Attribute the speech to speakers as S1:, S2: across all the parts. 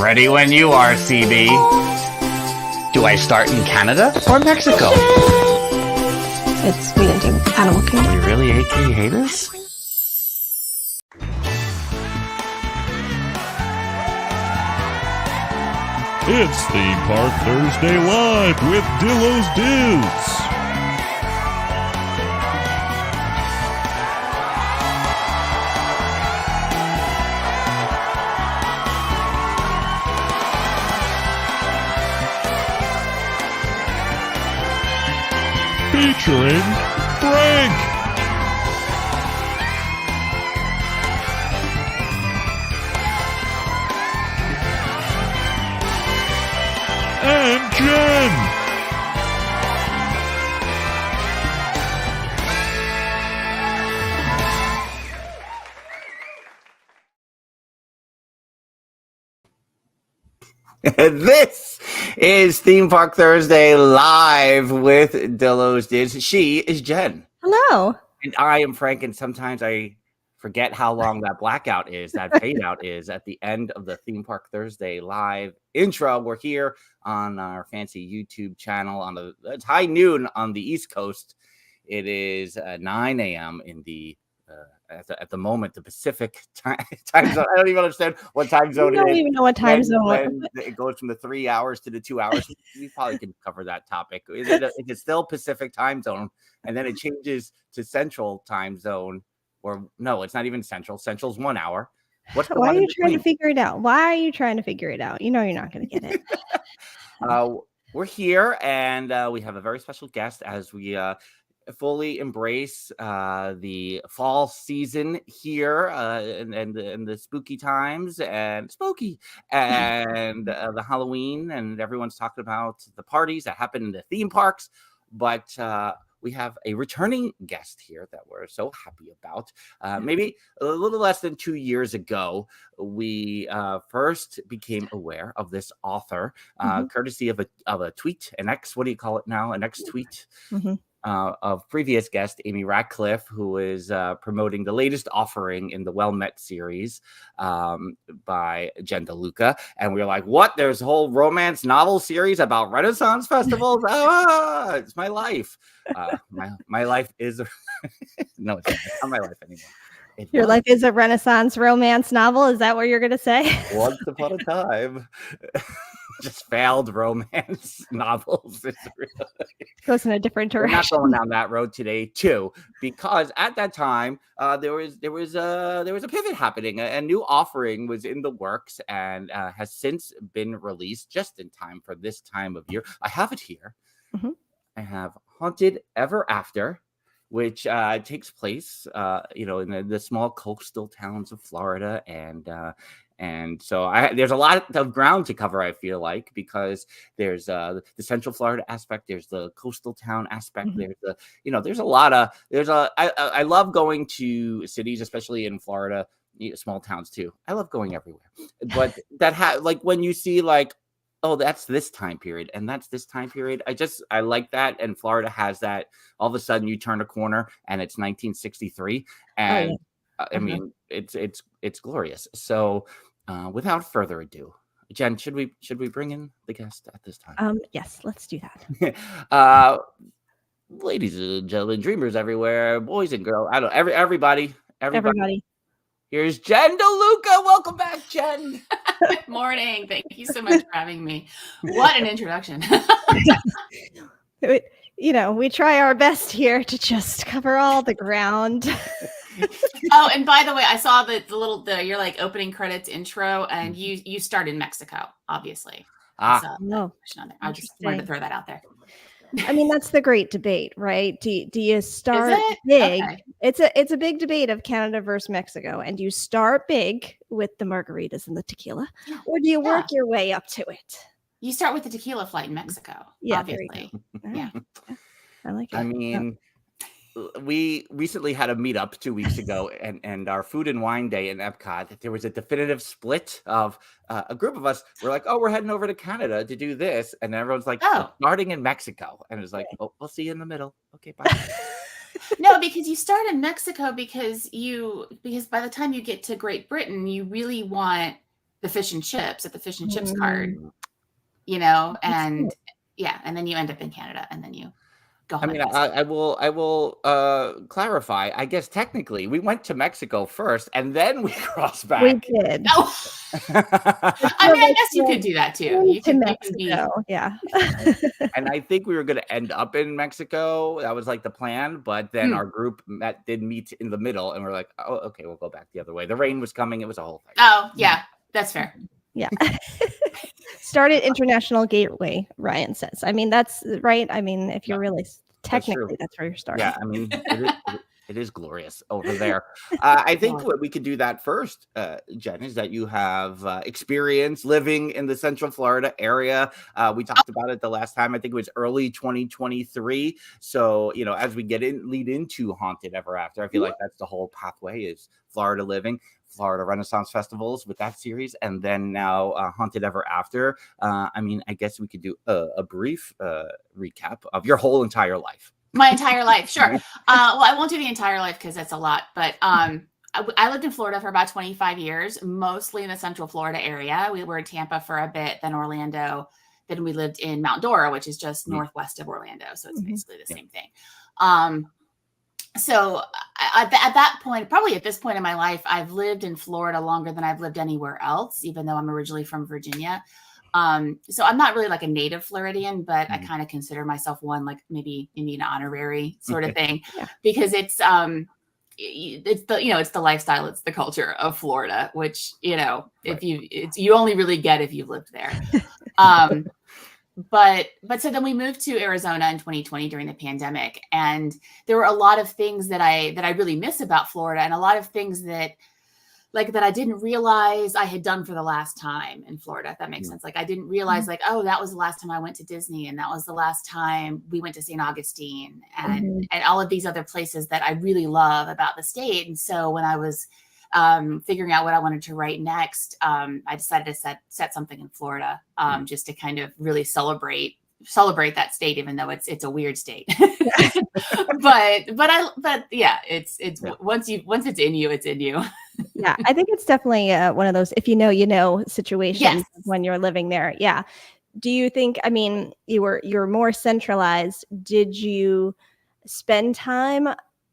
S1: Ready when you are, CB. Do I start in Canada or Mexico?
S2: We didn't do animal kingdom.
S1: You really hate us?
S3: It's Theme Park Thursday Live with Dillo's Diz. Featuring Frank. And Jen.
S1: This is Theme Park Thursday Live with Dillo's Diz. She is Jen.
S2: Hello.
S1: And I am Frank, and sometimes I forget how long that blackout is, that fade out is at the end of the Theme Park Thursday Live intro. We're here on our fancy YouTube channel it's high noon on the East Coast. It is 9 a.m. in the at the moment, the Pacific time zone. I don't even understand what time zone it is.
S2: I don't even know what time zone.
S1: When it goes from the 3 hours to the 2 hours. We probably can cover that topic. It's still Pacific time zone, and then it changes to Central time zone. Or no, it's not even Central. Central's 1 hour.
S2: Why are you trying to figure it out? Why are you trying to figure it out? You know you're not going to get it.
S1: We're here, and we have a very special guest as we fully embrace the fall season here and the spooky times and the Halloween, and everyone's talking about the parties that happen in the theme parks. But we have a returning guest here that we're so happy about. Maybe a little less than 2 years ago, we first became aware of this author, courtesy of a tweet, an X. What do you call it now? An X tweet. Of previous guest Amy Ratcliffe, who is promoting the latest offering in the Well Met series by Jen DeLuca. And we were like, what? There's a whole romance novel series about Renaissance festivals? It's my life. My life is no, it's not my life anymore.
S2: Your life is a Renaissance romance novel. Is that what you're going to say?
S1: Once upon a time. Just failed romance novels.
S2: Goes in a different direction.
S1: We're not going down that road today, too, because at that time there was a pivot happening. A new offering was in the works and has since been released just in time for this time of year. I have it here. I have Haunted Ever After, which takes place, in the small coastal towns of Florida, and so there's a lot of ground to cover, I feel like, because there's the Central Florida aspect, there's the coastal town aspect, there's a lot of I love going to cities, especially in Florida, small towns too. I love going everywhere, but like when you see like, oh, that's this time period and that's this time period. I like that, and Florida has that. All of a sudden, you turn a corner and it's 1963, and I mean, it's glorious. So, without further ado, Jen, should we bring in the guest at this time?
S2: Yes, let's do that.
S1: Ladies and gentlemen, dreamers everywhere, boys and girls, everybody. Here's Jen DeLuca. Welcome back, Jen.
S4: Good morning. Thank you so much for having me. What an introduction.
S2: We try our best here to just cover all the ground.
S4: Oh, and by the way, I saw your like opening credits intro, and you start in Mexico, obviously.
S2: No,
S4: I just wanted to throw that out there.
S2: I mean, that's the great debate, right? Do you start big? Okay. It's a big debate of Canada versus Mexico, and do you start big with the margaritas and the tequila, or do you work your way up to it?
S4: You start with the tequila flight in Mexico, obviously. Yeah,
S2: I like it.
S1: I mean, we recently had a meetup 2 weeks ago, and our food and wine day in Epcot, there was a definitive split of a group of us. We're like, oh, we're heading over to Canada to do this. And everyone's like, starting in Mexico. And it's like, oh, we'll see you in the middle. Okay, bye.
S4: No, because you start in Mexico because by the time you get to Great Britain, you really want the fish and chips at the fish and chips cart, you know, and and then you end up in Canada, and then you go home.
S1: I mean, I will clarify. I guess technically we went to Mexico first, and then we crossed back.
S2: We did.
S4: Oh. I mean, I guess you could do that too. You can be.
S2: Yeah.
S1: And I think we were going to end up in Mexico. That was like the plan. But then our group did meet in the middle, and we're like, oh, okay, we'll go back the other way. The rain was coming. It was a whole thing.
S4: Oh, yeah, that's fair.
S2: Yeah. Started International Gateway, Ryan says. I mean, that's right. I mean, if you're really technically, that's where you're starting.
S1: Yeah, I mean, it is glorious over there. I think what we could do that first, Jen, is that you have experience living in the Central Florida area. We talked about it the last time. I think it was early 2023. So, you know, as we lead into Haunted Ever After, I feel like that's the whole pathway is Florida living. Florida Renaissance festivals with that series, and then now Haunted Ever After. I mean, I guess we could do a brief recap of your whole entire life.
S4: My entire life, sure. Well, I won't do the entire life because that's a lot, but I lived in Florida for about 25 years, mostly in the Central Florida area. We were in Tampa for a bit, then Orlando, then we lived in Mount Dora, which is just northwest of Orlando, so it's basically the same thing. So at that point, probably at this point in my life, I've lived in Florida longer than I've lived anywhere else, even though I'm originally from Virginia. So I'm not really like a native Floridian, but I kind of consider myself one, like maybe an honorary sort of thing, because it's the, you know, it's the lifestyle, it's the culture of Florida, which, you know, you only really get if you've lived there. But so then we moved to Arizona in 2020 during the pandemic, and there were a lot of things that I really miss about Florida, and a lot of things that I didn't realize I had done for the last time in Florida, if that makes sense. Like I didn't realize like, oh, that was the last time I went to Disney, and that was the last time we went to St. Augustine, and all of these other places that I really love about the state. And so when I was figuring out what I wanted to write next, I decided to set something in Florida, just to kind of really celebrate that state, even though it's a weird state. but yeah, it's once it's in you, it's in you.
S2: Yeah, I think it's definitely one of those if you know situations when you're living there. Yeah. Do you think? I mean, you're more centralized. Did you spend time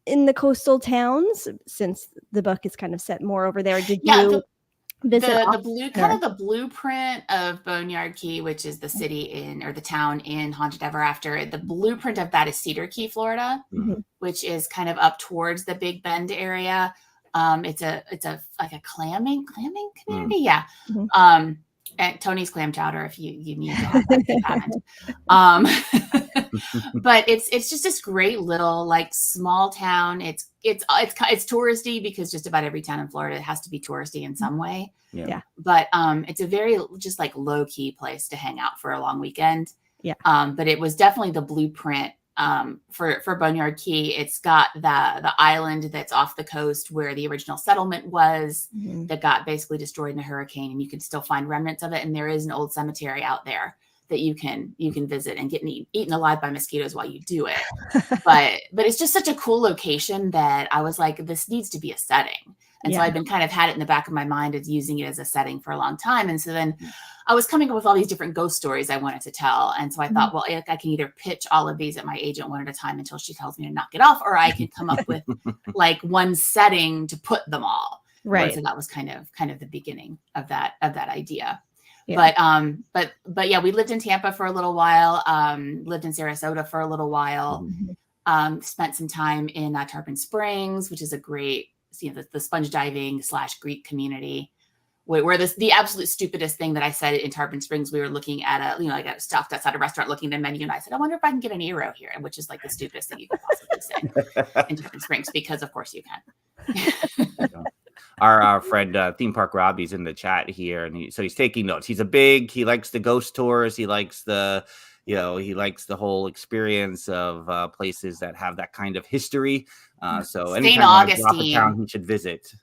S2: in the coastal towns, since the book is kind of set more over there? Did you visit
S4: the blueprint of Boneyard Key, which is the city the town in Haunted Ever After? The blueprint of that is Cedar Key, Florida, which is kind of up towards the Big Bend area. It's a like a clamming community, yeah. At Tony's Clam Chowder, if you need to have that, if you haven't. But it's just this great little like small town. It's touristy because just about every town in Florida has to be touristy in some way.
S2: Yeah.
S4: But it's a very just like low key place to hang out for a long weekend.
S2: Yeah.
S4: But it was definitely the blueprint for Boneyard Key. It's got the island that's off the coast where the original settlement was, that got basically destroyed in a hurricane, and you can still find remnants of it. And there is an old cemetery out there that you can visit and get eaten alive by mosquitoes while you do it. but it's just such a cool location that I was like, this needs to be a setting. And so I've been kind of had it in the back of my mind as using it as a setting for a long time. And so then I was coming up with all these different ghost stories I wanted to tell. And so I thought, well, I can either pitch all of these at my agent one at a time until she tells me to knock it off, or I can come up with like one setting to put them all.
S2: Right.
S4: And so that was kind of the beginning of that idea. Yeah. But yeah, we lived in Tampa for a little while, lived in Sarasota for a little while, spent some time in Tarpon Springs, which is a great, the sponge diving / Greek community, where the absolute stupidest thing that I said in Tarpon Springs, we were looking at I got stopped outside a restaurant looking at a menu, and I said, I wonder if I can get an Eero here, which is like the stupidest thing you could possibly say in Tarpon Springs, because of course you can.
S1: Our friend Theme Park Robbie's in the chat here, and he's taking notes. He likes the ghost tours. He likes the whole experience of places that have that kind of history. So
S4: St. Augustine,
S1: town he should visit.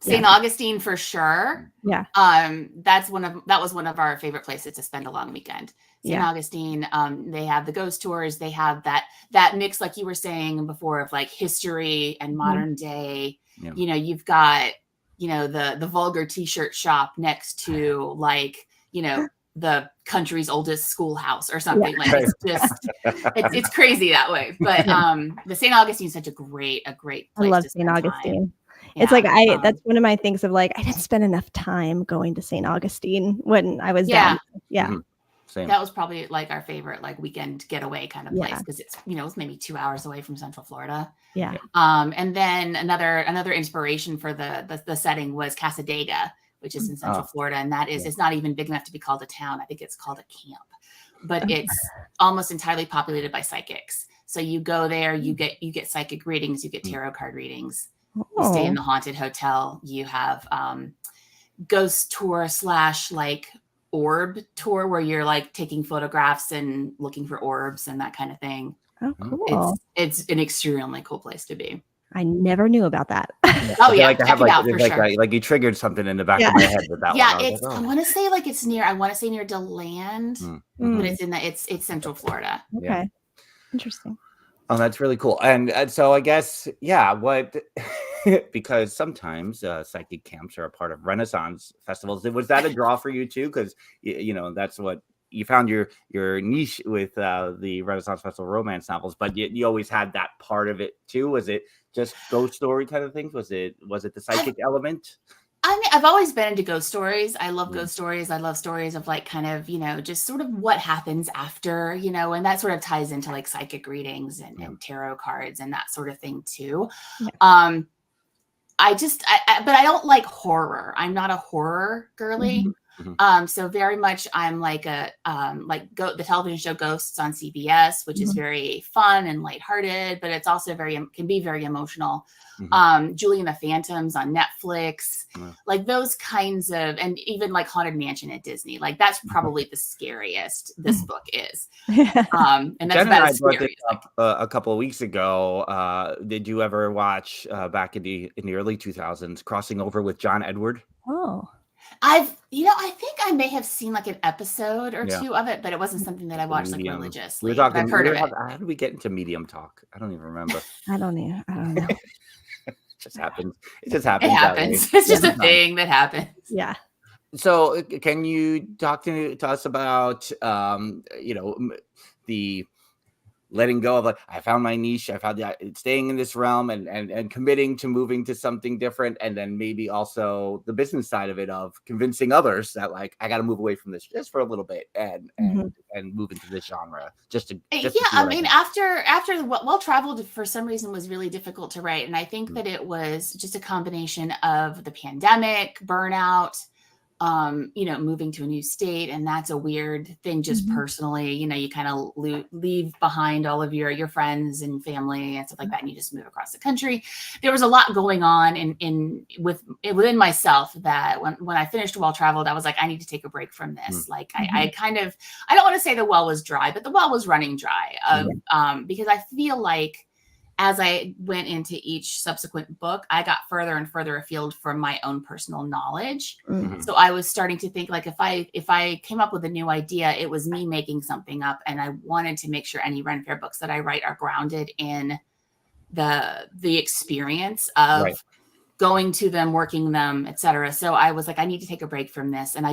S4: St. Augustine for sure.
S2: Yeah.
S4: That was one of our favorite places to spend a long weekend. St. Augustine. They have the ghost tours. They have that mix, like you were saying before, of like history and modern day. Yeah. You've got the vulgar t-shirt shop next to like, the country's oldest schoolhouse or something.
S2: Yeah.
S4: Like it's just, it's crazy that way. But the St. Augustine is such a great place.
S2: I love
S4: to
S2: St.
S4: spend
S2: Augustine.
S4: time.
S2: It's like that's one of my things of like I didn't spend enough time going to St. Augustine when I was down. Yeah.
S1: Mm-hmm. Same.
S4: That was probably like our favorite like weekend getaway kind of place because it's it's maybe 2 hours away from Central Florida.
S2: Yeah.
S4: And then another inspiration for the setting was Casadega, which is in Central Florida, and that is it's not even big enough to be called a town. I think it's called a camp, but it's almost entirely populated by psychics. So you go there, you get psychic readings, you get tarot card readings. You stay in the haunted hotel. You have ghost tour / like orb tour where you're like taking photographs and looking for orbs and that kind of thing.
S2: Oh, cool.
S4: It's an extremely cool place to be.
S2: I never knew about that.
S4: Oh yeah, check it out for sure.
S1: Like you triggered something in the back of my head with that one.
S4: Yeah, I want to say like it's near. I want to say near DeLand, but it's Central Florida.
S2: Okay,
S1: Yeah.
S2: Interesting.
S1: Oh, that's really cool. And so I guess because sometimes psychic camps are a part of Renaissance festivals. Was that a draw for you too? Because that's what you found your niche with the Renaissance Festival romance novels, but you always had that part of it too. Was it just ghost story kind of things? Was it the psychic element?
S4: I mean, I've always been into ghost stories. I love ghost stories. I love stories of like kind of, just sort of what happens after, and that sort of ties into like psychic readings and tarot cards and that sort of thing too. Yeah. But I don't like horror. I'm not a horror girly. Mm-hmm. So very much I'm like the television show Ghosts on CBS, which is very fun and lighthearted, but it's also can be very emotional. Julie and the Phantoms on Netflix, like those kinds of, and even like Haunted Mansion at Disney, like that's probably the scariest this book is. And that's
S1: Jen
S4: about
S1: and I brought this up a couple of weeks ago. Did you ever watch back in the early 2000s Crossing Over with John Edward?
S2: Oh.
S4: I think I may have seen like an episode or two of it, but it wasn't something that I watched like religiously. I've heard of it.
S1: How did we get into medium talk? I don't even remember.
S2: I don't know.
S1: It just happens. It just happens.
S4: It happens. It's just a thing that happens.
S2: Yeah.
S1: So can you talk to us about, the letting go of like, I found my niche, I found staying in this realm and committing to moving to something different. And then maybe also the business side of it of convincing others that like, I got to move away from this just for a little bit and move into this genre after
S4: Well Traveled for some reason was really difficult to write. And I think that it was just a combination of the pandemic, burnout, moving to a new state. And that's a weird thing just personally, you kind of leave behind all of your friends and family and stuff like that. And you just move across the country. There was a lot going on within myself that when I finished Well Traveled, I was like, I need to take a break from this. Like I don't want to say the well was dry, but the well was running dry because I feel like as I went into each subsequent book, I got further and further afield from my own personal knowledge. So I was starting to think like, if I came up with a new idea, it was me making something up. And I wanted to make sure any Ren Fair books that I write are grounded in the experience of going to them, working them, etc. So I was like, I need to take a break from this. And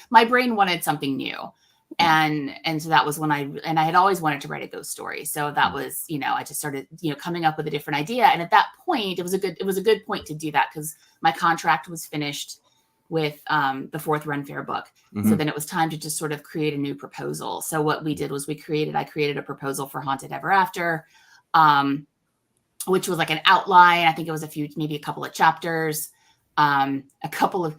S4: my brain wanted something new. And so that was when I had always wanted to write a ghost story. So that was, I just started, coming up with a different idea. And at that point, it was a good point to do that because my contract was finished with the fourth Ren Fair book. So then it was time to just sort of create a new proposal. So what we did was I created a proposal for Haunted Ever After, which was like an outline. I think it was maybe a couple of chapters. A couple of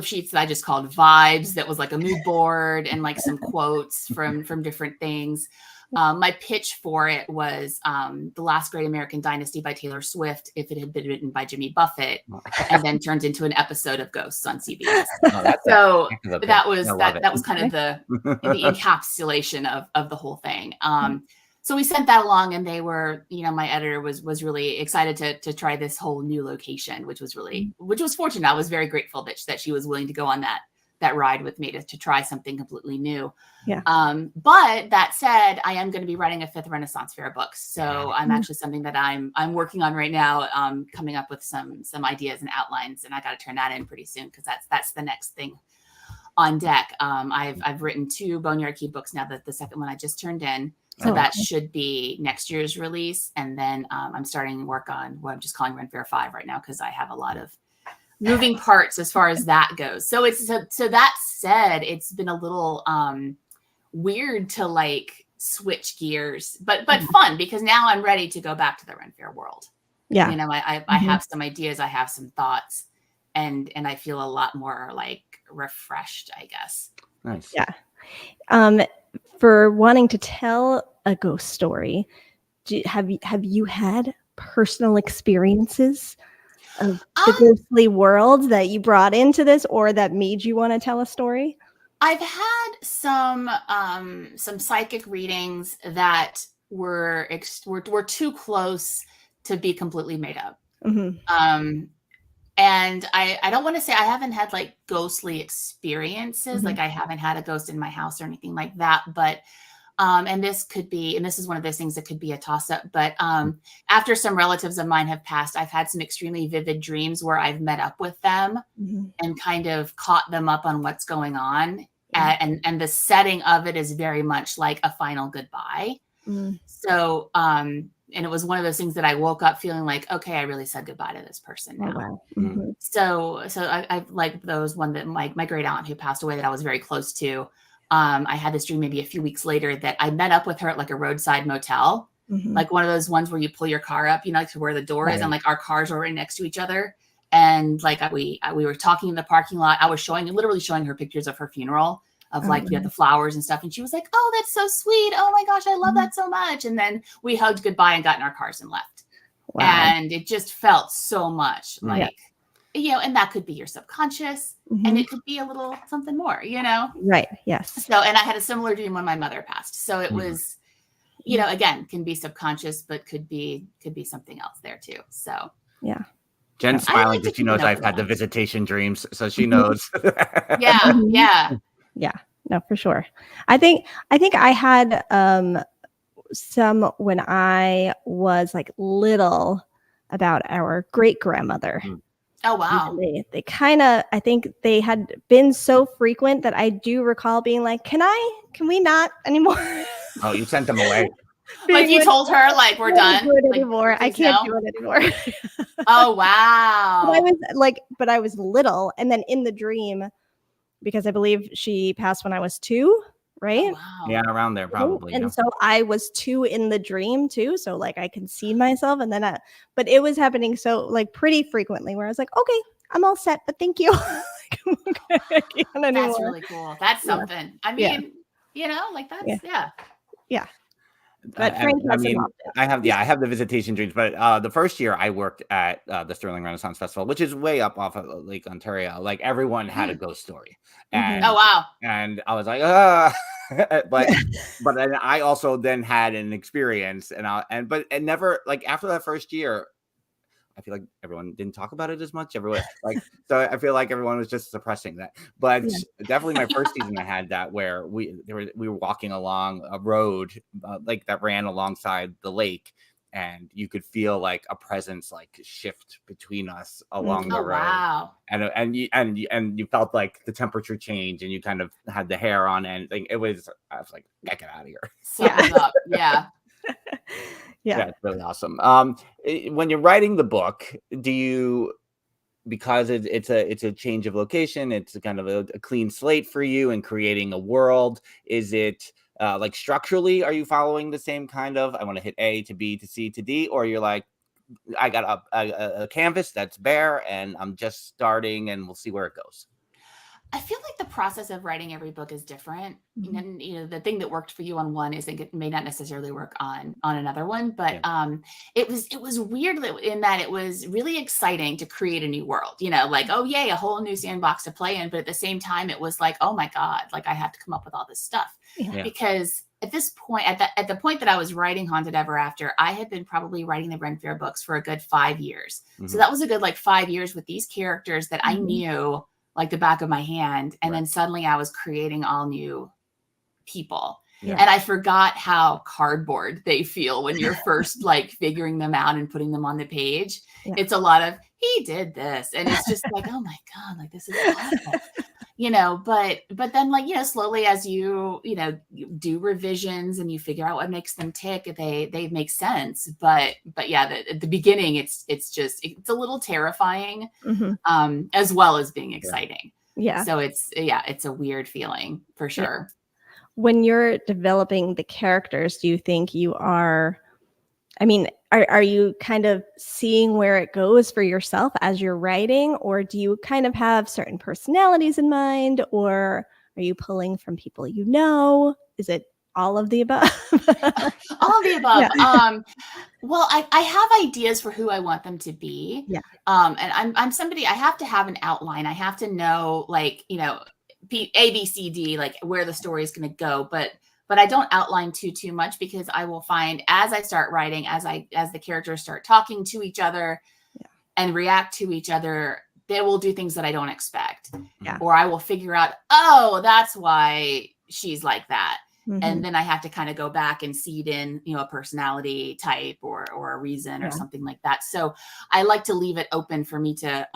S4: sheets that I just called vibes. That was like a mood board and like some quotes from different things. My pitch for it was The Last Great American Dynasty by Taylor Swift if it had been written by Jimmy Buffett, and then turned into an episode of Ghosts on CBS. So that was kind of the encapsulation of the whole thing. So we sent that along, and they were, my editor was really excited to try this whole new location, which was fortunate. I was very grateful that she was willing to go on that ride with me to try something completely new.
S2: Yeah.
S4: But that said, I am going to be writing a 5th Renaissance Faire book. So I'm actually something that I'm working on right now, coming up with some ideas and outlines, and I got to turn that in pretty soon, because that's the next thing on deck. I've written 2 Boneyard Key books now, that the second one I just turned in. So that should be next year's release. And then I'm starting work on what I'm just calling Renaissance Faire 5 right now, because I have a lot of moving parts as far as that goes. So so that said, it's been a little weird to like switch gears, but fun, because now I'm ready to go back to the Renaissance Faire world.
S2: Yeah.
S4: You know, I have some ideas, I have some thoughts, and I feel a lot more like refreshed, I guess.
S1: Nice.
S2: Yeah. For wanting to tell a ghost story, have you had personal experiences of the ghostly world that you brought into this, or that made you want to tell a story?
S4: I've had some psychic readings that were too close to be completely made up.
S2: Mm-hmm.
S4: And I don't want to say I haven't had like ghostly experiences,
S2: Mm-hmm.
S4: like I haven't had a ghost in my house or anything like that. But and this is one of those things that could be a toss-up. But after some relatives of mine have passed, I've had some extremely vivid dreams where I've met up with them and kind of caught them up on what's going on. And the setting of it is very much like a final goodbye. So and it was one of those things that I woke up feeling like, okay, I really said goodbye to this person now.
S2: Oh, wow.
S4: So I like those one that my great aunt who passed away that I was very close to. I had this dream maybe a few weeks later that I met up with her at like a roadside motel, like one of those ones where you pull your car up, you know, like to where the door is, and like our cars were right next to each other. And like we were talking in the parking lot. I was literally showing her pictures of her funeral, of like, you know, the flowers and stuff. And she was like, oh, that's so sweet. Oh my gosh, I love that so much. And then we hugged goodbye and got in our cars and left. Wow. And it just felt so much like, you know, and that could be your subconscious and it could be a little something more, you know?
S2: Right. Yes.
S4: So, and I had a similar dream when my mother passed. So it was, you know, again, can be subconscious, but could be something else there too. So,
S2: yeah.
S1: Jen's smiling because she knows I've had the visitation dreams, so she knows.
S4: Yeah.
S2: No, for sure. I think I had some when I was like little, about our great grandmother.
S4: Oh wow.
S2: They kind of, I think they had been so frequent that I do recall being like, can we not anymore?
S1: Oh, you sent them away.
S4: Like you told her, like, we're done.
S2: Do it anymore. I can't do it anymore.
S4: Oh wow.
S2: But I was little, and then in the dream, because I believe she passed when I was 2, right?
S4: Oh, wow.
S1: Yeah, around there probably.
S2: And so I was 2 in the dream too. So like I can see myself, and then but it was happening so like pretty frequently where I was like, okay, I'm all set, but thank you. I can't anymore.
S4: That's really cool. That's something. I mean, you know, like that's
S2: yeah. But Frank
S1: I have the visitation dreams, but the first year I worked at the Sterling Renaissance Festival, which is way up off of Lake Ontario. Like everyone had a ghost story. And,
S4: oh wow.
S1: And I was like, but then I also then had an experience, but it never, like after that first year, I feel like everyone didn't talk about it as much. So I feel like everyone was just suppressing that. But definitely my first season, I had that where we were walking along a road like that ran alongside the lake, and you could feel like a presence like shift between us along the road. Wow. And you felt like the temperature change, and you kind of had the hair on, and like, I was like, get out of here.
S4: Up. Yeah.
S1: Yeah, it's really awesome. When you're writing the book, do you, because it's a change of location, it's kind of a clean slate for you and creating a world, is it like structurally, are you following the same kind of, I want to hit A to B to C to D, or you're like, I got a canvas that's bare and I'm just starting and we'll see where it goes?
S4: I feel like the process of writing every book is different. And you know, the thing that worked for you on one it may not necessarily work on another one. But it was weird in that it was really exciting to create a new world. You know, like, oh yay, a whole new sandbox to play in. But at the same time, it was like, oh my God, like I have to come up with all this stuff. Because at this point, at the point that I was writing Haunted Ever After, I had been probably writing the Renaissance Faire books for a good 5 years. So that was a good like 5 years with these characters that I knew like the back of my hand. And then suddenly I was creating all new people.
S2: Yeah.
S4: And I forgot how cardboard they feel when you're first like figuring them out and putting them on the page.
S2: Yeah.
S4: It's a lot of, he did this. And it's just like, oh my God, like this is awful. You know, but then like, you know, slowly as you do revisions and you figure out what makes them tick, they make sense. But yeah, at the beginning, it's a little terrifying, as well as being exciting.
S2: Yeah.
S4: So it's a weird feeling for sure.
S2: Yeah. When you're developing the characters, do you think you are, I mean, are you kind of seeing where it goes for yourself as you're writing, or do you kind of have certain personalities in mind, or are you pulling from people you know? Is it all of the above?
S4: All of the above.
S2: Yeah.
S4: Well, I have ideas for who I want them to be.
S2: Yeah.
S4: And I'm somebody, I have to have an outline. I have to know, like, you know, A, B, C, D, like where the story is going to go. But I don't outline too much, because I will find as I start writing, as the characters start talking to each other and react to each other, they will do things that I don't expect.
S2: Yeah.
S4: Or I will figure out, oh, that's why she's like that. And then I have to kind of go back and seed in, you know, a personality type or a reason or something like that. So I like to leave it open for me to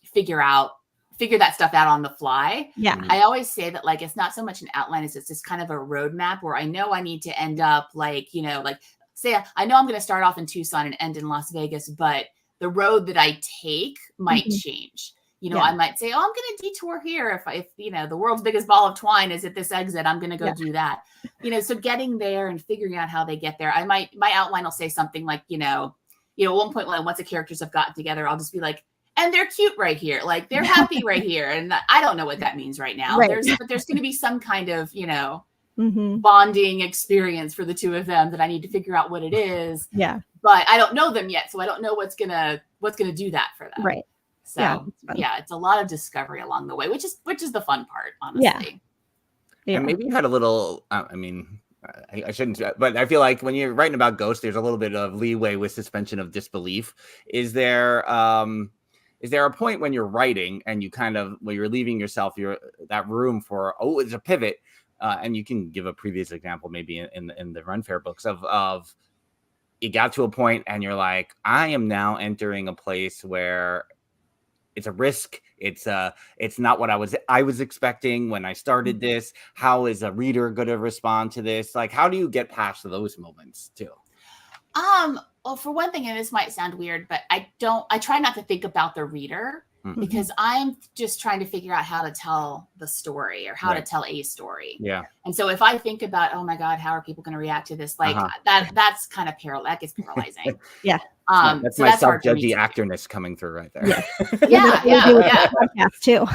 S4: figure that stuff out on the fly.
S2: Yeah.
S4: I always say that, like, it's not so much an outline as it's just kind of a roadmap where I know I need to end up like, you know, like say, I know I'm going to start off in Tucson and end in Las Vegas, but the road that I take might change. You know, I might say, oh, I'm going to detour here. If you know, the world's biggest ball of twine is at this exit, I'm going to go do that. You know, so getting there and figuring out how they get there. My outline will say something like, you know, at one point when once the characters have gotten together, I'll just be like, and they're cute right here. Like they're happy right here. And I don't know what that means right now.
S2: Right.
S4: But there's going to be some kind of, you know, bonding experience for the two of them that I need to figure out what it is.
S2: Yeah.
S4: But I don't know them yet. So I don't know what's going to do that for them.
S2: Right.
S4: So yeah, it's a lot of discovery along the way, which is the fun part, honestly.
S2: Yeah.
S1: And maybe you had a little, I mean, I shouldn't, but I feel like when you're writing about ghosts, there's a little bit of leeway with suspension of disbelief. Is there a point when you're writing and you kind of, when you're leaving yourself that room for, it's a pivot, and you can give a previous example, maybe in the Run Fair books of you got to a point and you're like, I am now entering a place where it's a risk. It's not what I was expecting when I started this. How is a reader going to respond to this? Like, how do you get past those moments too?
S4: Well, for one thing, and this might sound weird, but I try not to think about the reader because I'm just trying to figure out how to tell the story or how to tell a story. Yeah. And so if I think about, oh my God, how are people going to react to this? Like that's kind of that gets paralyzing.
S2: Yeah.
S1: That's my self-judgy actorness coming through right there.
S4: Yeah.
S2: Too.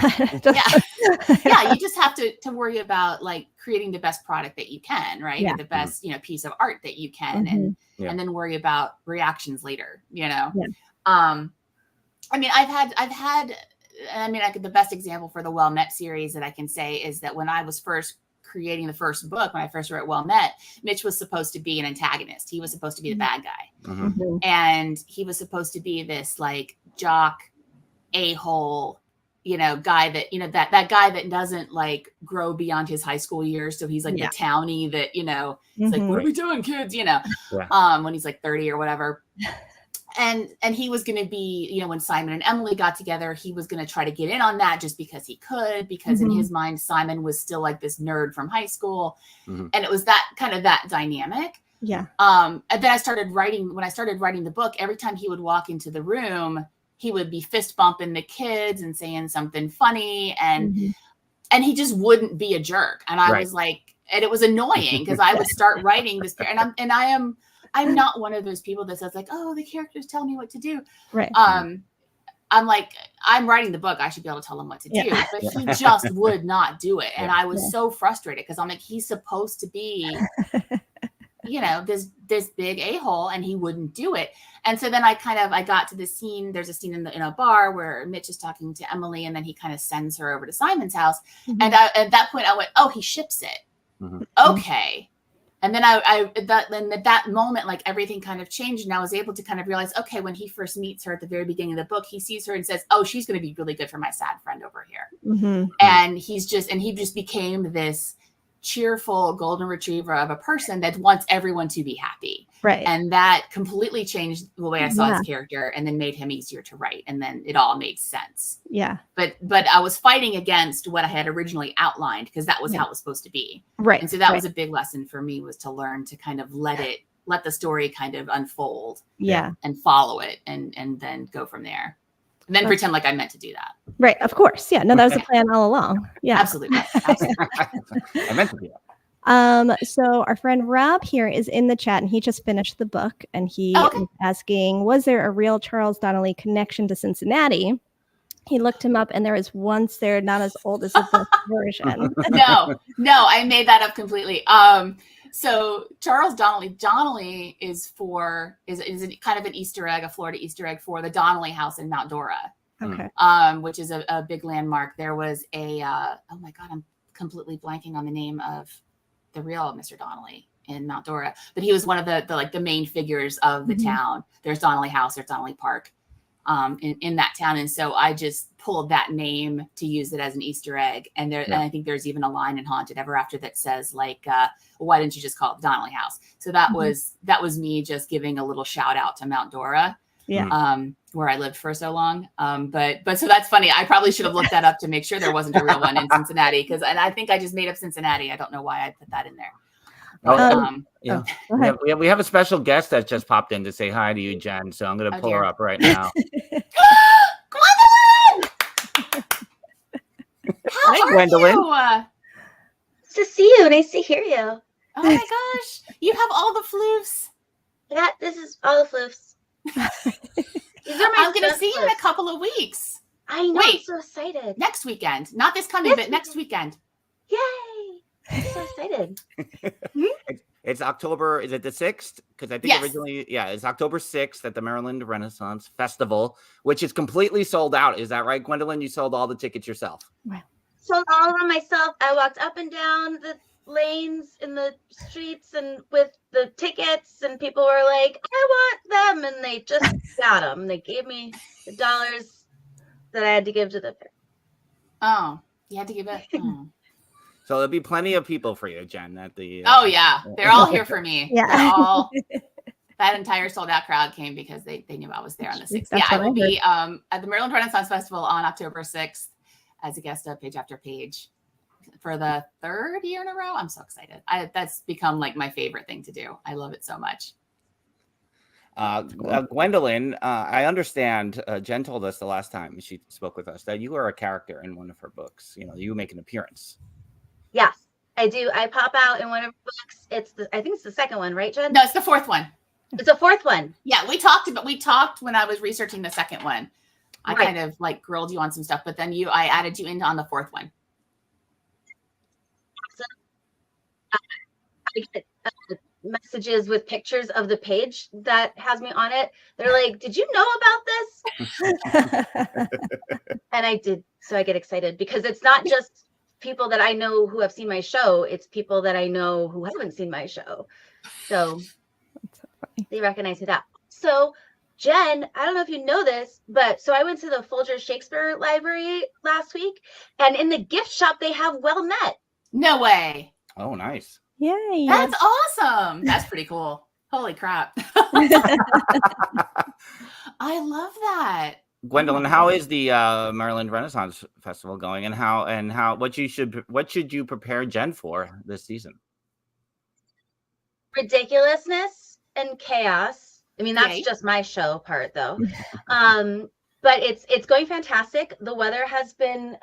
S4: Yeah. You just have to worry about like creating the best product that you can, right? Yeah. The best, piece of art that you can, and then worry about reactions later, Yeah. I mean, I've had, the best example for the Well Met series that I can say is that when I was first creating the first book, when I first wrote Well Met, Mitch was supposed to be an antagonist. He was supposed to be the bad guy. And he was supposed to be this like jock, a-hole, guy that, that guy that doesn't like grow beyond his high school years. So he's like the townie that, it's like, what are we doing, kids? When he's like 30 or whatever. And he was going to be, when Simon and Emily got together, he was going to try to get in on that just because he could, because in his mind, Simon was still like this nerd from high school. And it was that dynamic.
S2: Yeah.
S4: And then when I started writing the book, every time he would walk into the room, he would be fist bumping the kids and saying something funny. And he just wouldn't be a jerk. And I was like, and it was annoying because I would start writing this. And I'm not one of those people that says like, oh, the characters tell me what to do.
S2: Right.
S4: I'm like, I'm writing the book. I should be able to tell him what to do. But he just would not do it. And I was so frustrated because I'm like, he's supposed to be, this big a-hole, and he wouldn't do it. And so then I got to this scene. There's a scene in a bar where Mitch is talking to Emily, and then he kind of sends her over to Simon's house. And at that point I went, oh, he ships it. Okay. And then at that moment, like everything kind of changed, and I was able to kind of realize, okay, when he first meets her at the very beginning of the book, he sees her and says, oh, she's going to be really good for my sad friend over here.
S2: Mm-hmm.
S4: And he just became this cheerful golden retriever of a person that wants everyone to be happy.
S2: Right.
S4: And that completely changed the way I saw his character, and then made him easier to write. And then it all made sense.
S2: Yeah.
S4: But I was fighting against what I had originally outlined, because that was how it was supposed to be.
S2: Right.
S4: And so that was a big lesson for me, was to learn to kind of let the story kind of unfold.
S2: Yeah.
S4: And follow it, and then go from there. And then pretend like I meant to do that.
S2: Right. Of course. Yeah. No, that was the plan all along. Yeah.
S4: Absolutely.
S1: I meant to do that.
S2: So our friend Rob here is in the chat, and he just finished the book, and he is asking, was there a real Charles Donnelly connection to Cincinnati? He looked him up, and there is once there, not as old as the book version.
S4: No, I made that up completely. So Charles Donnelly is kind of an Easter egg, a Florida Easter egg for the Donnelly House in Mount Dora.
S2: Okay.
S4: Which is a big landmark. There was oh my God, I'm completely blanking on the name of the real Mr. Donnelly in Mount Dora, but he was one of the main figures of the town. There's Donnelly House, there's Donnelly Park, in that town. And so I just pulled that name to use it as an Easter egg. And and I think there's even a line in Haunted Ever After that says like, why didn't you just call it the Donnelly House? So that was me just giving a little shout out to Mount Dora.
S2: Yeah.
S4: Where I lived for so long. But so that's funny. I probably should have looked that up to make sure there wasn't a real one in Cincinnati, and I think I just made up Cincinnati. I don't know why I put that in there.
S1: We have a special guest that just popped in to say hi to you, Jen. So I'm going to pull her up right now.
S4: Gwendolyn! How
S1: Hi,
S4: are
S1: Gwendolyn.
S4: you?
S5: Nice to see you. Nice to hear you.
S4: Oh my gosh. You have all the floofs.
S5: Yeah, this is all the floofs. These are my
S4: I'm going to
S5: best
S4: see you in a
S5: floofs.
S4: couple of weeks.
S5: I know.
S4: Wait.
S5: I'm so excited.
S4: Next weekend. Not this coming,
S5: This
S4: but next weekend.
S5: Yay. I'm so excited.
S1: It's October, is it the 6th? Because I think originally, it's October 6th at the Maryland Renaissance Festival, which is completely sold out. Is that right, Gwendolyn? You sold all the tickets yourself.
S2: Wow.
S5: Sold all of them myself. I walked up and down the lanes in the streets and with the tickets, and people were like, I want them, and they just got them. They gave me the dollars that I had to give to the fair.
S4: Oh, you had to give it. Oh.
S1: So there'll be plenty of people for you, Jen, at the
S4: Oh yeah, they're all here for me.
S2: Yeah.
S4: They're all, that entire sold out crowd came because they knew I was there on the 6th.
S2: That's
S4: I
S2: what
S4: will
S2: I
S4: be at the Maryland Renaissance Festival on October 6th as a guest of Page After Page for the 3rd year in a row. I'm so excited. That's become like my favorite thing to do. I love it so much.
S1: Gwendolyn, I understand. Jen told us the last time she spoke with us that you are a character in one of her books. You know, you make an appearance.
S5: Yes, I do. I pop out in one of the books. I think it's the second one, right, Jen?
S4: No, it's the 4th one.
S5: It's a 4th one.
S4: Yeah, we talked when I was researching the 2nd one. I
S5: Right.
S4: kind of like grilled you on some stuff, but then I added you in on the 4th one.
S5: I get messages with pictures of the page that has me on it. They're like, did you know about this? And I did. So I get excited because it's not just people that I know who have seen my show. It's people that I know who haven't seen my show. So they recognize me that. So Jen, I don't know if you know this, but so I went to the Folger Shakespeare Library last week, and in the gift shop, they have Well Met.
S4: No way.
S1: Oh, nice.
S2: Yay.
S4: That's awesome. That's pretty cool. Holy crap. I love that.
S1: Gwendolyn, how is the Maryland Renaissance Festival going, and what should you prepare Jen for this season?
S5: Ridiculousness and chaos. I mean, that's
S4: Yay.
S5: just my show part, though. But it's going fantastic. The weather has been,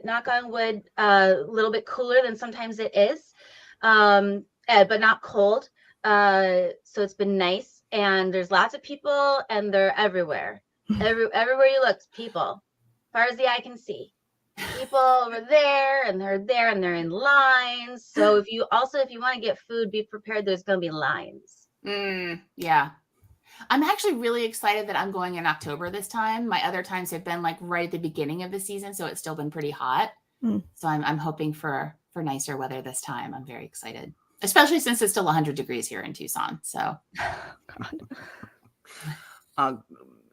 S5: knock on wood, a little bit cooler than sometimes it is, but not cold. So it's been nice, and there's lots of people, and they're everywhere. Everywhere you look, people, as far as the eye can see. People over there, and they're in lines. So if you want to get food, be prepared. There's going to be lines.
S4: Yeah. I'm actually really excited that I'm going in October this time. My other times have been like right at the beginning of the season, so it's still been pretty hot. So I'm hoping for nicer weather this time. I'm very excited. especially since it's still 100 degrees here in Tucson. So,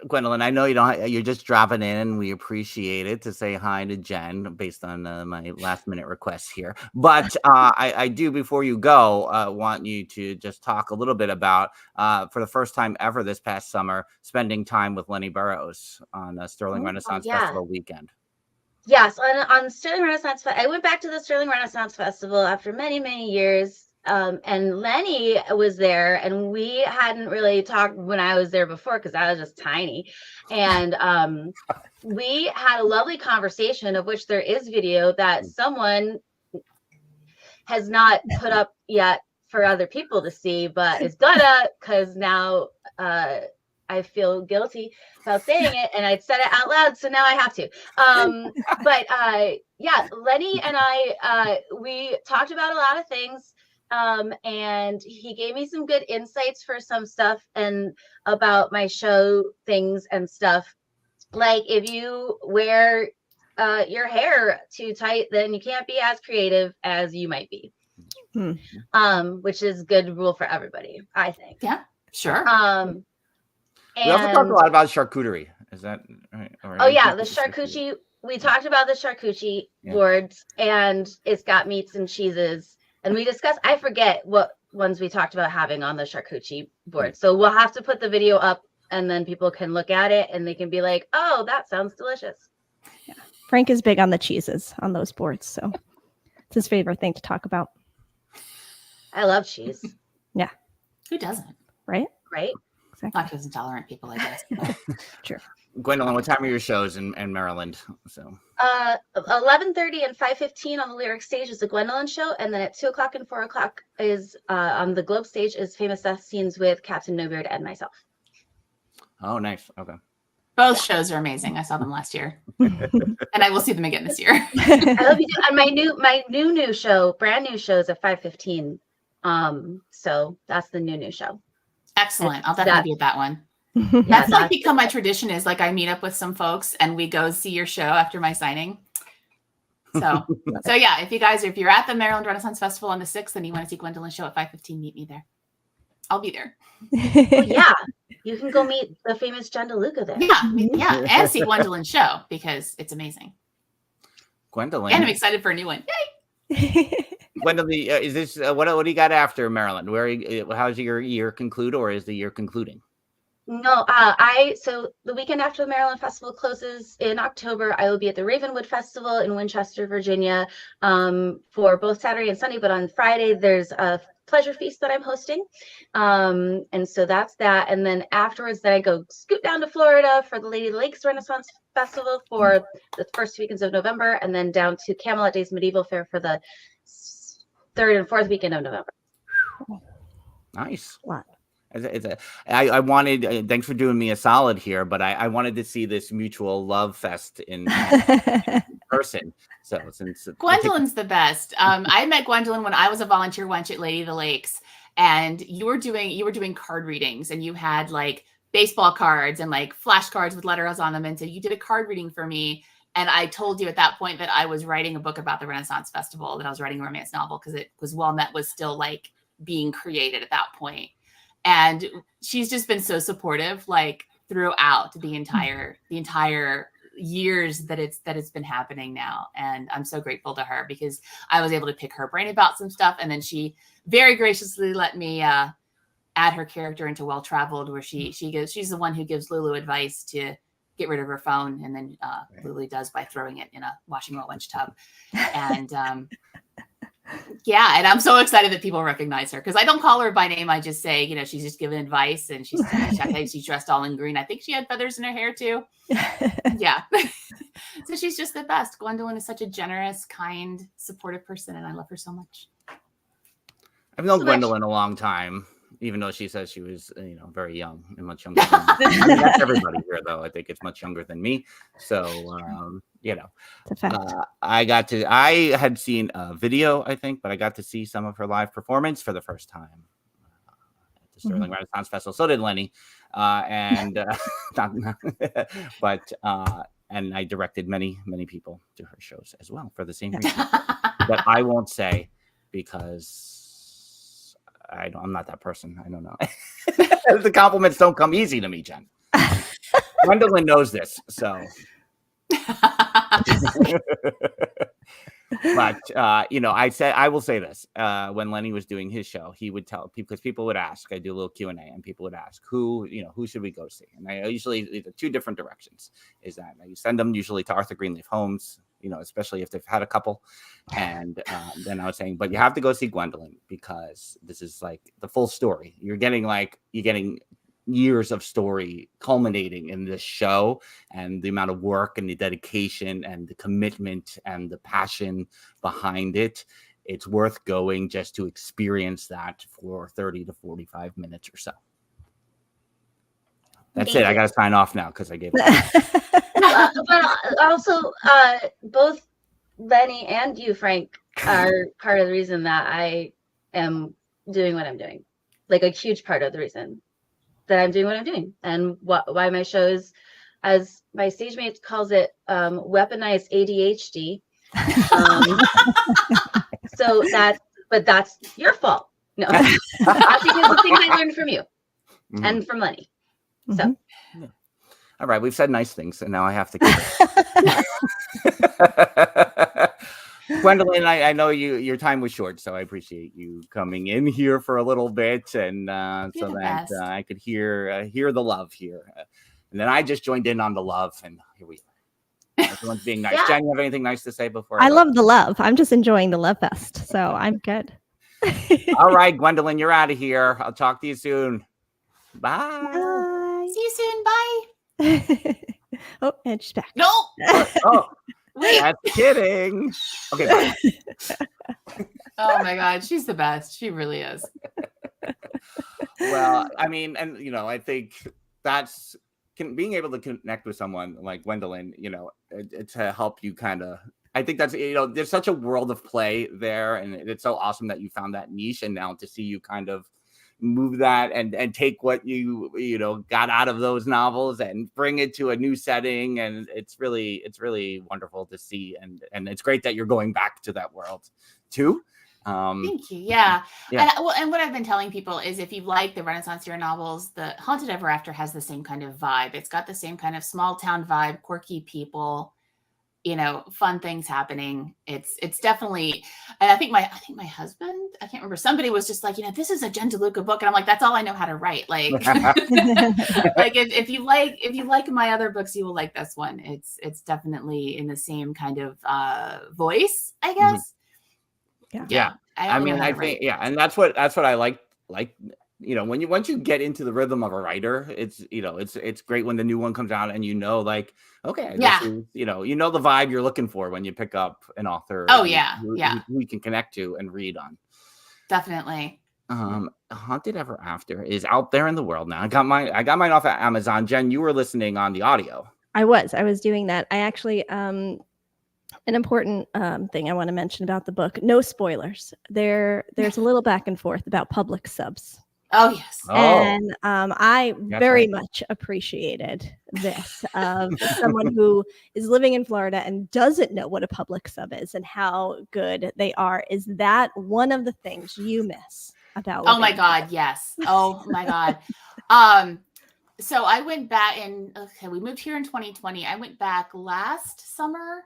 S1: Gwendolyn, I know you're just dropping in. We appreciate it to say hi to Jen based on my last minute requests here. But I do, before you go, want you to just talk a little bit about, for the first time ever this past summer, spending time with Lenny Burrows on Sterling Renaissance Festival weekend.
S5: Yes, on Sterling Renaissance Festival. I went back to the Sterling Renaissance Festival after many, many years. And Lenny was there, and we hadn't really talked when I was there before because I was just tiny. And we had a lovely conversation, of which there is video that someone has not put up yet for other people to see, but is gonna, because now I feel guilty about saying it, and I'd said it out loud, so now I have to. But yeah, Lenny and I, we talked about a lot of things. And he gave me some good insights for some stuff and about my show things and stuff. Like, if you wear your hair too tight, then you can't be as creative as you might be. Which is good rule for everybody, I think.
S4: Yeah, sure.
S1: We also talked a lot about charcuterie. Is that right?
S5: Oh yeah, the charcuterie. We talked about the charcuterie boards, and it's got meats and cheeses. And we discussed, I forget what ones we talked about having on the charcuterie board. So we'll have to put the video up, and then people can look at it and they can be like, oh, that sounds delicious.
S2: Yeah. Frank is big on the cheeses on those boards. So it's his favorite thing to talk about.
S5: I love cheese.
S2: Yeah.
S4: Who doesn't?
S2: Right?
S5: Right?
S2: Exactly.
S4: Lactose intolerant people, I guess.
S2: True.
S1: Gwendolyn, what time are your shows in Maryland? So
S5: 11:30 and 5:15 on the Lyric stage is the Gwendolyn show, and then at 2:00 and 4:00 is on the Globe stage is Famous Death Scenes with Captain No Beard and myself.
S1: Oh, nice. Okay.
S4: Both shows are amazing. I saw them last year, and I will see them again this year.
S5: I hope you do. And my new show, brand new show, is at 5:15. So that's the new show.
S4: Excellent. I'll definitely be at that one.
S5: Yeah,
S4: That's like become my tradition, is like I meet up with some folks and we go see your show after my signing. So yeah, if you're at the Maryland Renaissance Festival on the 6th and you want to see Gwendolyn's show at 5:15, meet me there. I'll be there.
S5: Well, yeah, you can go meet the famous John DeLuca there.
S4: Yeah, and see Gwendolyn's show because it's amazing.
S1: Gwendolyn.
S4: And I'm excited for a new one. Yay!
S1: Gwendolyn, is this what do you got after Maryland? How's your year conclude, or is the year concluding?
S5: No, so the weekend after the Maryland Festival closes in October, I will be at the Ravenwood Festival in Winchester, Virginia, for both Saturday and Sunday. But on Friday, there's a pleasure feast that I'm hosting, and so that's that. And then afterwards, then I go scoot down to Florida for the Lady of the Lakes Renaissance Festival for the first weekends of November, and then down to Camelot Days Medieval Fair for the 3rd and 4th weekend of November.
S1: Nice.
S2: Wow.
S1: I wanted, thanks for doing me a solid here, but I wanted to see this mutual love fest in person. So since
S4: Gwendolyn's the best. I met Gwendolyn when I was a volunteer wench at Lady of the Lakes, and you were doing card readings, and you had like baseball cards and like flashcards with letters on them. And so you did a card reading for me. And I told you at that point that I was writing a book about the Renaissance Festival, that I was writing a romance novel because it was was still like being created at that point. And she's just been so supportive, like throughout the entire years that it's been happening now. And I'm so grateful to her because I was able to pick her brain about some stuff. And then she very graciously let me add her character into Well Traveled, where she's the one who gives Lulu advice to get rid of her phone, and then Lulu does by throwing it in a washing well wench tub. And yeah, and I'm so excited that people recognize her because I don't call her by name. I just say, she's just giving advice, and she's dressed all in green. I think she had feathers in her hair too. Yeah. So she's just the best. Gwendolyn is such a generous, kind, supportive person, and I love her so much.
S1: I've known Gwendolyn a long time, even though she says she was, very young and much younger than me. I mean, that's everybody here, though. I think it's much younger than me. So,
S2: It's a fact.
S1: I had seen a video, I think, but I got to see some of her live performance for the first time at the Sterling Renaissance Festival. So did Lenny. And I directed many, many people to her shows as well for the same reason. But I won't say because I'm not that person. I don't know. The compliments don't come easy to me, Jen. Gwendolyn knows this, so. But I will say this: when Lenny was doing his show, he would tell people, because people would ask. I do a little Q&A, and people would ask who should we go see, and I usually either two different directions. Is that I send them usually to Arthur Greenleaf Homes, especially if they've had a couple, and then I was saying, but you have to go see Gwendolyn, because this is like the full story. You're getting years of story culminating in this show, and the amount of work and the dedication and the commitment and the passion behind it. It's worth going just to experience that for 30 to 45 minutes or so. That's it. I got to sign off now because I gave it.
S5: But also, both Lenny and you, Frank, are part of the reason that I am doing what I'm doing. Like a huge part of the reason that I'm doing what I'm doing, and why my shows, as my stage mate calls it, weaponized ADHD. So that's your fault. No, that's because the things I learned from you and from Lenny. So,
S1: all right, we've said nice things, and now I have to keep it. Gwendolyn, I know your time was short, so I appreciate you coming in here for a little bit, and so that I could hear the love here. And then I just joined in on the love, and here we are. Everyone's being nice. Jen, you have anything nice to say before?
S2: I love the love. I'm just enjoying the love fest, so I'm good.
S1: All right, Gwendolyn, you're out of here. I'll talk to you soon. Bye.
S2: Bye.
S4: See you soon. Bye.
S2: Oh, and she's back.
S4: No.
S1: Oh. That's kidding. Okay, bye.
S4: Oh my God, she's the best. She really is.
S1: Well, I mean, and I think that's being able to connect with someone like Gwendolyn, to help you kind of. I think that's there's such a world of play there, and it's so awesome that you found that niche, and now to see you kind of move that and take what you got out of those novels and bring it to a new setting, and it's really wonderful to see, and it's great that you're going back to that world too.
S4: Thank you. Yeah. And what I've been telling people is, if you like the Renaissance Faire novels, the Haunted Ever After has the same kind of vibe. It's got the same kind of small town vibe, quirky people, fun things happening. It's definitely, and I think my husband, I can't remember, somebody was just like, this is a Jen DeLuca book, and I'm like, that's all I know how to write. Like, like if you like my other books, you will like this one. It's definitely in the same kind of voice, I guess.
S1: Yeah. I think, and that's what I like. Once you get into the rhythm of a writer, it's great when the new one comes out, and okay, this is, the vibe you're looking for when you pick up an author.
S4: Oh yeah,
S1: who you can connect to and read on.
S4: Definitely.
S1: Haunted Ever After is out there in the world now. I got mine off at Amazon. Jen, you were listening on the audio.
S2: I was doing that. I actually an important thing I want to mention about the book. No spoilers. There's a little back and forth about public subs.
S4: Oh, yes.
S2: And I very much appreciated this of someone who is living in Florida and doesn't know what a public sub is and how good they are. Is that one of the things you miss about?
S4: Oh my God, yes. Oh my God. So I went back we moved here in 2020. I went back last summer,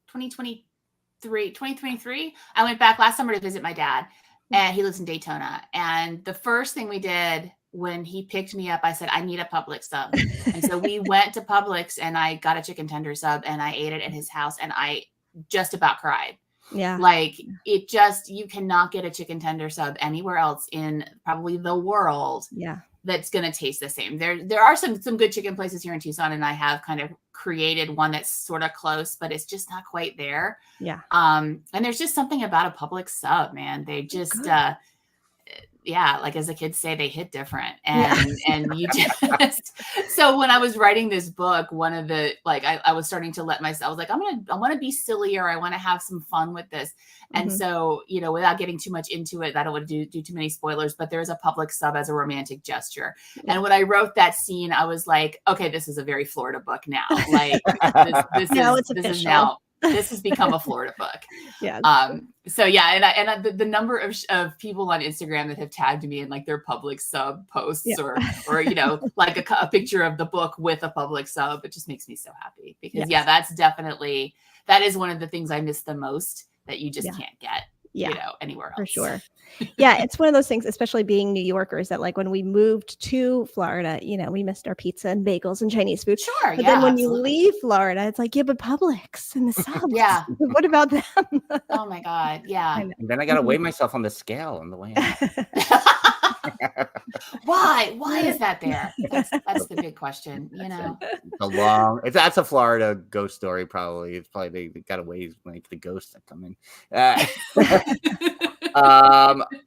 S4: 2023. I went back last summer to visit my dad. And he lives in Daytona. And the first thing we did when he picked me up, I said, I need a Publix sub. And so we went to Publix, and I got a chicken tender sub, and I ate it at his house, and I just about cried.
S2: Yeah.
S4: Like, you cannot get a chicken tender sub anywhere else in probably the world.
S2: Yeah.
S4: That's going to taste the same. There are some good chicken places here in Tucson, and I have kind of created one that's sort of close, but it's just not quite there.
S2: Yeah.
S4: And there's just something about a Publix sub, man. They just, like as the kids say, they hit different. And you just, so when I was writing this book, one of the, I was starting to let myself, I was like, I want to be sillier. I want to have some fun with this. And so, without getting too much into it, I don't want to do too many spoilers, but there's a Publix sub as a romantic gesture. Yeah. And when I wrote that scene, I was like, okay, this is a very Florida book now. Like this is now This has become a Florida book.
S2: Yeah.
S4: So yeah, and the number of people on Instagram that have tagged me in like their public sub posts or you know, like a picture of the book with a public sub, it just makes me so happy because that is one of the things I miss the most that you just can't get. You know, anywhere else.
S2: For sure. Yeah, it's one of those things, especially being New Yorkers, that like when we moved to Florida, you know, we missed our pizza and bagels and Chinese food.
S4: Sure.
S2: But then when you leave Florida, it's like, but Publix and the subs.
S4: Yeah.
S2: What about them?
S4: Oh my God. Yeah.
S1: And then I got to weigh myself on the scale on the way out.
S4: Why is that there? That's the big question, you know.
S1: That's a Florida ghost story. Probably it's probably they got to weigh like the ghosts that come in.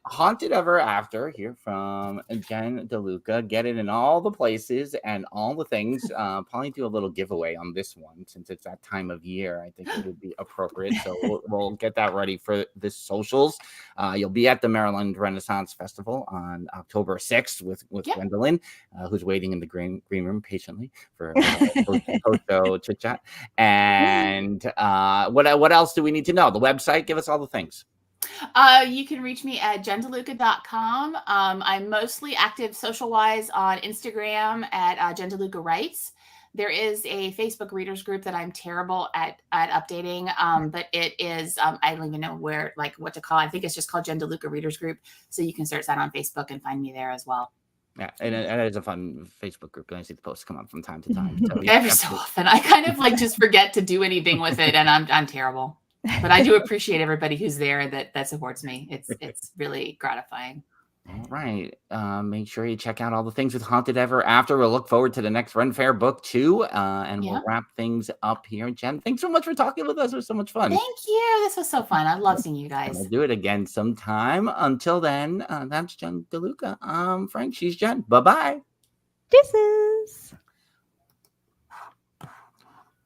S1: Haunted Ever After here from Jen DeLuca. Get it in all the places and all the things. Probably do a little giveaway on this one since it's that time of year. I think it would be appropriate. So we'll get that ready for the socials. You'll be at the Maryland Renaissance Festival on October 6th with Gwendolyn, who's waiting in the green room patiently for post-show chit chat. And what else do we need to know? The website. Give us all the things.
S4: You can reach me at jendeluca.com. I'm mostly active social-wise on Instagram at Jen DeLuca Writes. There is a Facebook readers group that I'm terrible at updating, but it is, I don't even know what to call it. I think it's just called Jen DeLuca Readers Group. So you can search that on Facebook and find me there as well.
S1: Yeah, and it's a fun Facebook group. I see the posts come up from time to time. So
S4: every so often. I kind of like just forget to do anything with it, and I'm terrible. But I do appreciate everybody who's there that supports me. It's really gratifying.
S1: All right. Make sure you check out all the things with Haunted Ever After. We'll look forward to the next Ren Fair book too. And we'll wrap things up here. Jen, thanks so much for talking with us. It was so much fun.
S4: Thank you. This was so fun. I love seeing you guys.
S1: We'll do it again sometime. Until then, that's Jen DeLuca. Frank, she's Jen. Bye-bye.
S2: Deuces.